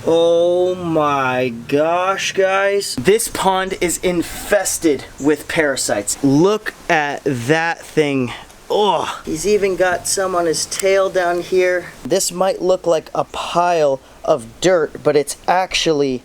Oh my gosh, guys. This pond is infested with parasites. Look at that thing. Oh, he's even got some on his tail down here. This might look like a pile of dirt, but it's actually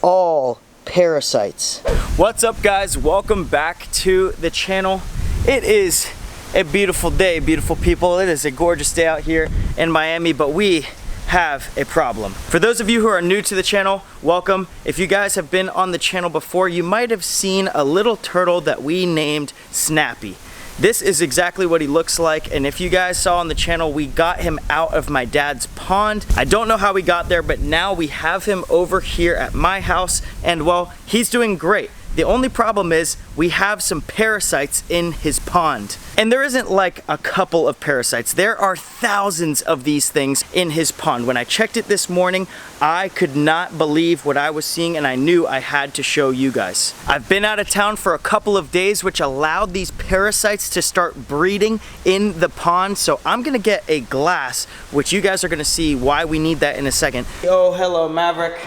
all parasites. What's up, guys? Welcome back to the channel. It is a beautiful day, beautiful people. It is a gorgeous day out here in Miami, but we have a problem. For those of you who are new to the channel, welcome. If you guys have been on the channel before, you might have seen a little turtle that we named Snappy. This is exactly what he looks like, and if you guys saw on the channel, we got him out of my dad's pond. I don't know how we got there, but now we have him over here at my house, and well, he's doing great. The only problem is we have some parasites in his pond. And there isn't like a couple of parasites. There are thousands of these things in his pond. When I checked it this morning, I could not believe what I was seeing, and I knew I had to show you guys. I've been out of town for a couple of days, which allowed these parasites to start breeding in the pond. So I'm gonna get a glass, which you guys are gonna see why we need that in a second. Yo, hello Maverick.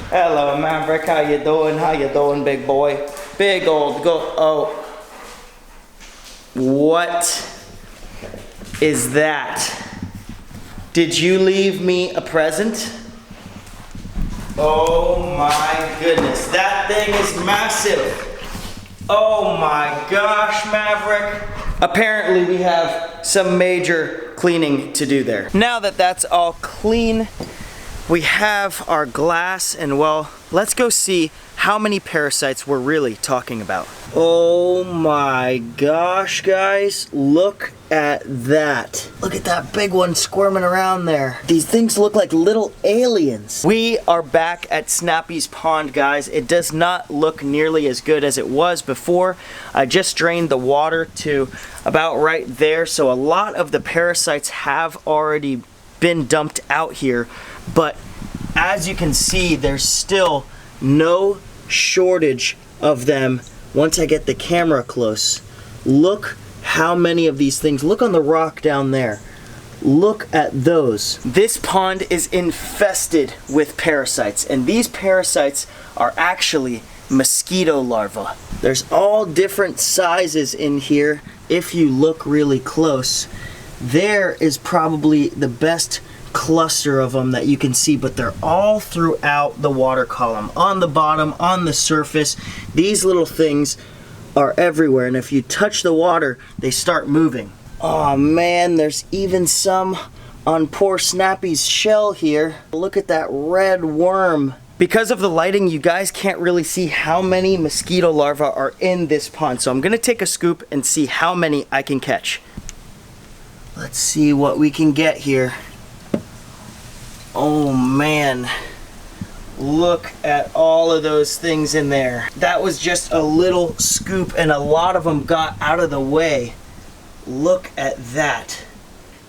Hello Maverick, how you doing? How you doing, big boy? Big old go. Oh, what is that? Did you leave me a present? Oh my goodness, that thing is massive. Oh my gosh, Maverick. Apparently we have some major cleaning to do there. Now that that's all clean, we have our glass, and well, let's go see how many parasites we're really talking about. Oh my gosh, guys, look at that. Look at that big one squirming around there. These things look like little aliens. We are back at Snappy's pond, guys. It does not look nearly as good as it was before. I just drained the water to about right there, so a lot of the parasites have already been dumped out here, but as you can see, there's still no shortage of them. Once I get the camera close, look how many of these things. Look on the rock down there. Look at those. This pond is infested with parasites, and these parasites are actually mosquito larvae. There's all different sizes in here. If you look really close, there is probably the best cluster of them that you can see, but they're all throughout the water column, on the bottom, on the surface. These little things are everywhere, and if you touch the water, they start moving. Oh man, there's even some on poor Snappy's shell here. Look at that red worm. Because of the lighting, you guys can't really see how many mosquito larvae are in this pond, so I'm gonna take a scoop and see how many I can catch. Let's see what we can get here. Oh man, look at all of those things in there. That was just a little scoop, and a lot of them got out of the way. Look at that.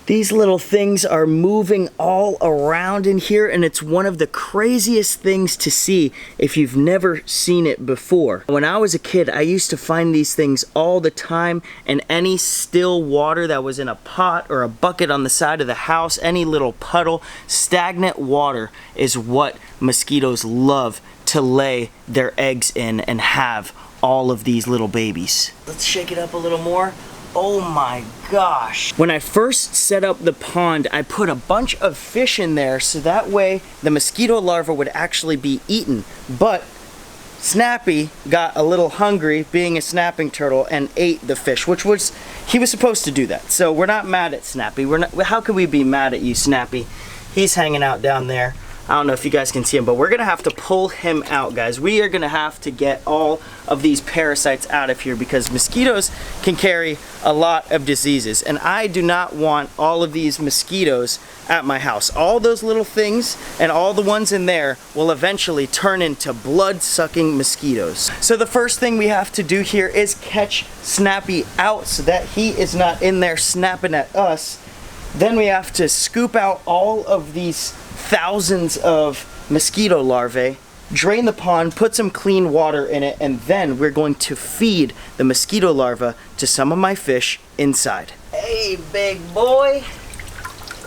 These little things are moving all around in here, and it's one of the craziest things to see if you've never seen it before. When I was a kid, I used to find these things all the time, and any still water that was in a pot or a bucket on the side of the house, any little puddle, stagnant water is what mosquitoes love to lay their eggs in and have all of these little babies. Let's shake it up a little more. Oh my gosh. When I first set up the pond, I put a bunch of fish in there so that way the mosquito larva would actually be eaten. But Snappy got a little hungry, being a snapping turtle, and ate the fish, which was, he was supposed to do that. So we're not mad at Snappy. How could we be mad at you, Snappy? He's hanging out down there. I don't know if you guys can see him, but we're gonna have to pull him out, guys. We are gonna have to get all of these parasites out of here because mosquitoes can carry a lot of diseases, and I do not want all of these mosquitoes at my house. All those little things and all the ones in there will eventually turn into blood-sucking mosquitoes. So the first thing we have to do here is catch Snappy out so that he is not in there snapping at us. Then we have to scoop out all of these thousands of mosquito larvae, drain the pond, put some clean water in it, and then we're going to feed the mosquito larvae to some of my fish inside. Hey, big boy.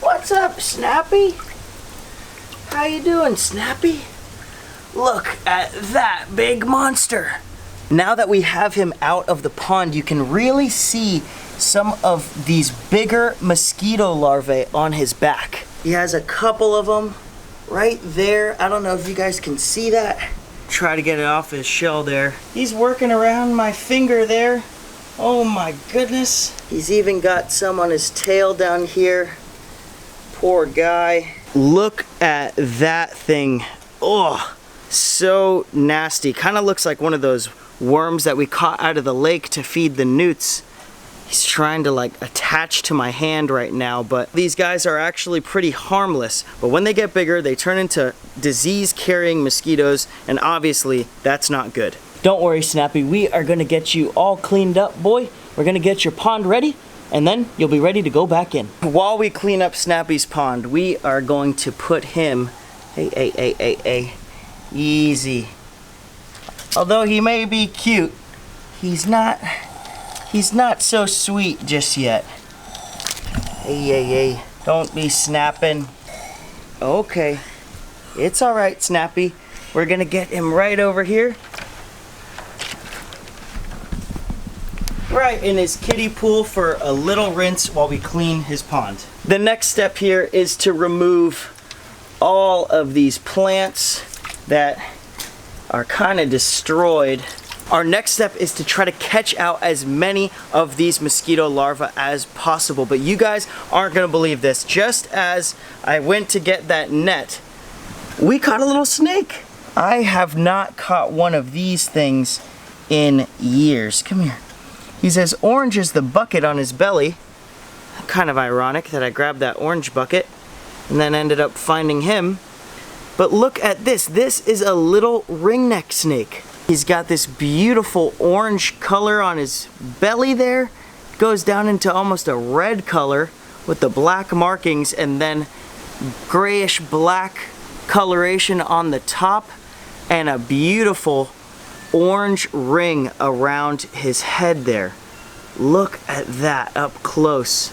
What's up, Snappy? How you doing, Snappy? Look at that big monster. Now that we have him out of the pond, you can really see some of these bigger mosquito larvae on his back. He has a couple of them right there. I don't know if you guys can see that. Try to get it off his shell there. He's working around my finger there. Oh my goodness. He's even got some on his tail down here. Poor guy. Look at that thing. Oh, so nasty. Kind of looks like one of those worms that we caught out of the lake to feed the newts. He's trying to like attach to my hand right now, but these guys are actually pretty harmless. But when they get bigger, they turn into disease-carrying mosquitoes, and obviously that's not good. Don't worry, Snappy, we are gonna get you all cleaned up, boy. We're gonna get your pond ready, and then you'll be ready to go back in. While we clean up Snappy's pond, we are going to put him, hey, easy. Although he may be cute, he's not so sweet just yet. Hey, don't be snapping. Okay, it's all right, Snappy. We're gonna get him right over here. Right in his kiddie pool for a little rinse while we clean his pond. The next step here is to remove all of these plants that are kind of destroyed. Our next step is to try to catch out as many of these mosquito larvae as possible. But you guys aren't gonna believe this. Just as I went to get that net, we caught a little snake. I have not caught one of these things in years. Come here. He's as orange as the bucket on his belly. Kind of ironic that I grabbed that orange bucket and then ended up finding him. But look at this. This is a little ringneck snake. He's got this beautiful orange color on his belly there. Goes down into almost a red color with the black markings and then grayish black coloration on the top and a beautiful orange ring around his head there. Look at that up close.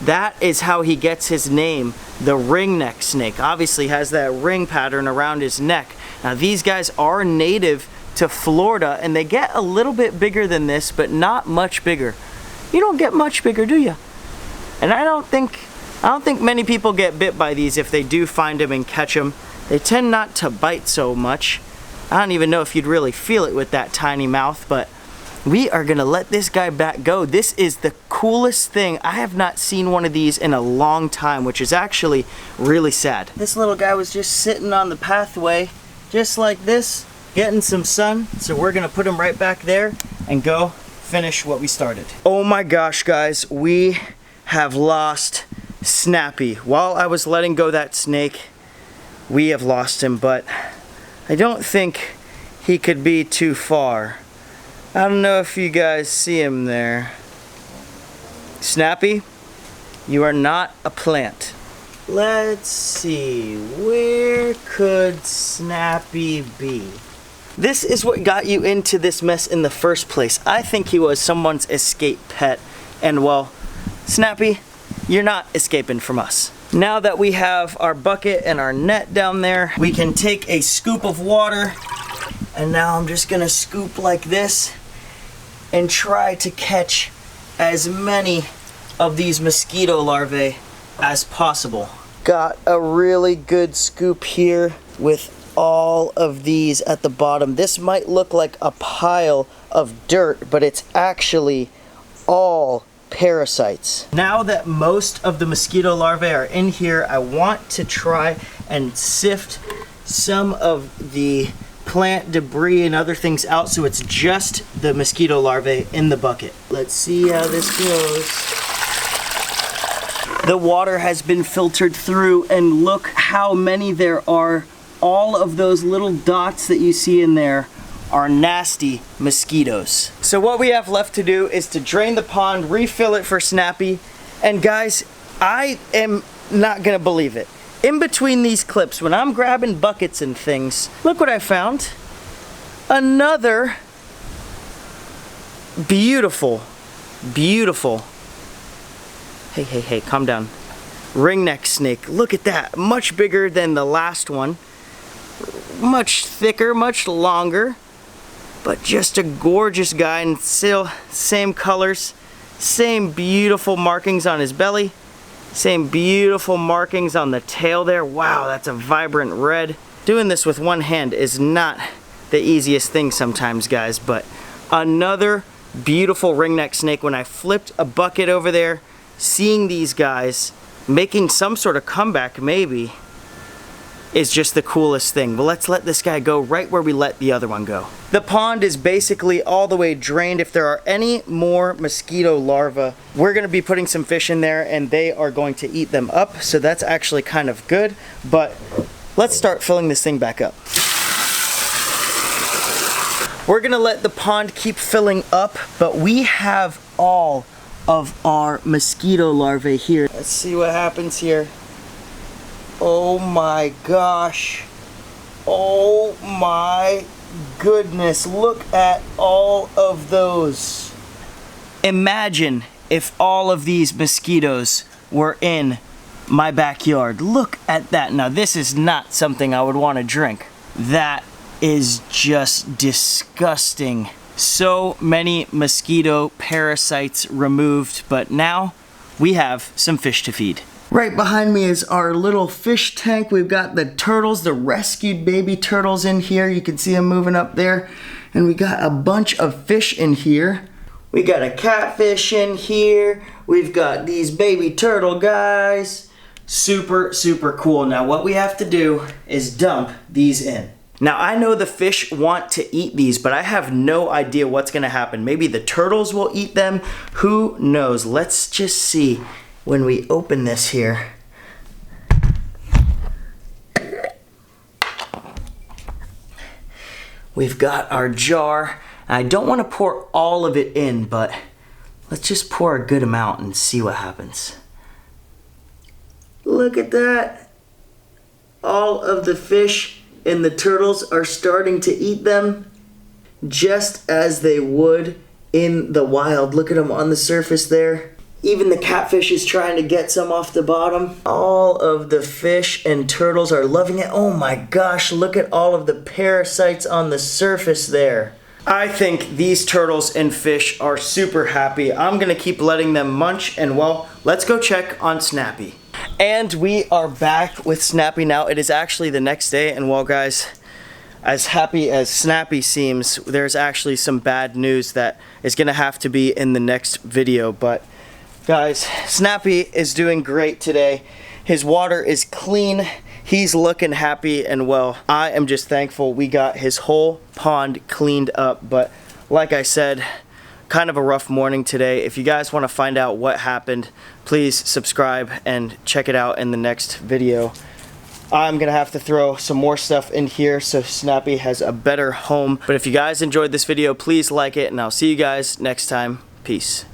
That is how he gets his name, the ringneck snake. Obviously has that ring pattern around his neck. Now these guys are native to Florida and they get a little bit bigger than this, but not much bigger. You don't get much bigger, do you? And I don't think many people get bit by these if they do find them and catch them. They tend not to bite so much. I don't even know if you'd really feel it with that tiny mouth, but we are gonna let this guy back go. This is the coolest thing. I have not seen one of these in a long time, which is actually really sad. This little guy was just sitting on the pathway, just like this, getting some sun. So we're gonna put him right back there and go finish what we started. Oh my gosh, guys, we have lost Snappy. While I was letting go that snake, we have lost him, but I don't think he could be too far. I don't know if you guys see him there. Snappy, you are not a plant. Let's see, where could Snappy be? This is what got you into this mess in the first place. I think he was someone's escape pet, and well, Snappy, you're not escaping from us. Now that we have our bucket and our net down there, we can take a scoop of water, and now I'm just gonna scoop like this and try to catch as many of these mosquito larvae as possible. Got a really good scoop here with all of these at the bottom. This might look like a pile of dirt, but it's actually all parasites. Now that most of the mosquito larvae are in here, I want to try and sift some of the plant debris and other things out so it's just the mosquito larvae in the bucket. Let's see how this goes. The water has been filtered through and look how many there are. All of those little dots that you see in there are nasty mosquitoes. So what we have left to do is to drain the pond, refill it for Snappy, and guys, I am not gonna believe it. In between these clips, when I'm grabbing buckets and things, look what I found. Another beautiful, beautiful, hey, calm down. ringneck snake. Look at that, much bigger than the last one. Much thicker, much longer, but just a gorgeous guy, and still same colors, same beautiful markings on his belly, same beautiful markings on the tail there. Wow, that's a vibrant red. Doing this with one hand is not the easiest thing sometimes, guys, but another beautiful ringneck snake. When I flipped a bucket over there, seeing these guys making some sort of comeback maybe is just the coolest thing. But let's let this guy go right where we let the other one go. The pond is basically all the way drained. If there are any more mosquito larvae, we're gonna be putting some fish in there and they are going to eat them up. So that's actually kind of good, but let's start filling this thing back up. We're gonna let the pond keep filling up, but we have all of our mosquito larvae here. Let's see what happens here. Oh my gosh. Oh my goodness. Look at all of those. Imagine if all of these mosquitoes were in my backyard. Look at that. Now this is not something I would want to drink. That is just disgusting. So many mosquito parasites removed, but now we have some fish to feed. Right behind me is our little fish tank. We've got the turtles, the rescued baby turtles in here. You can see them moving up there. And we got a bunch of fish in here. We got a catfish in here. We've got these baby turtle guys. Super, super cool. Now what we have to do is dump these in. Now I know the fish want to eat these, but I have no idea what's gonna happen. Maybe the turtles will eat them. Who knows? Let's just see when we open this here. We've got our jar. I don't want to pour all of it in, but let's just pour a good amount and see what happens. Look at that. All of the fish and the turtles are starting to eat them just as they would in the wild. Look at them on the surface there. Even the catfish is trying to get some off the bottom. All of the fish and turtles are loving it. Oh my gosh, look at all of the parasites on the surface there. I think these turtles and fish are super happy. I'm gonna keep letting them munch, and well, let's go check on Snappy. And we are back with Snappy now. It is actually the next day, and well guys, as happy as Snappy seems, there's actually some bad news that is gonna have to be in the next video, but guys, Snappy is doing great today. His water is clean. He's looking happy, and well, I am just thankful we got his whole pond cleaned up. But like I said, kind of a rough morning today. If you guys want to find out what happened, please subscribe and check it out in the next video. I'm gonna have to throw some more stuff in here so Snappy has a better home. But if you guys enjoyed this video, please like it, and I'll see you guys next time. Peace.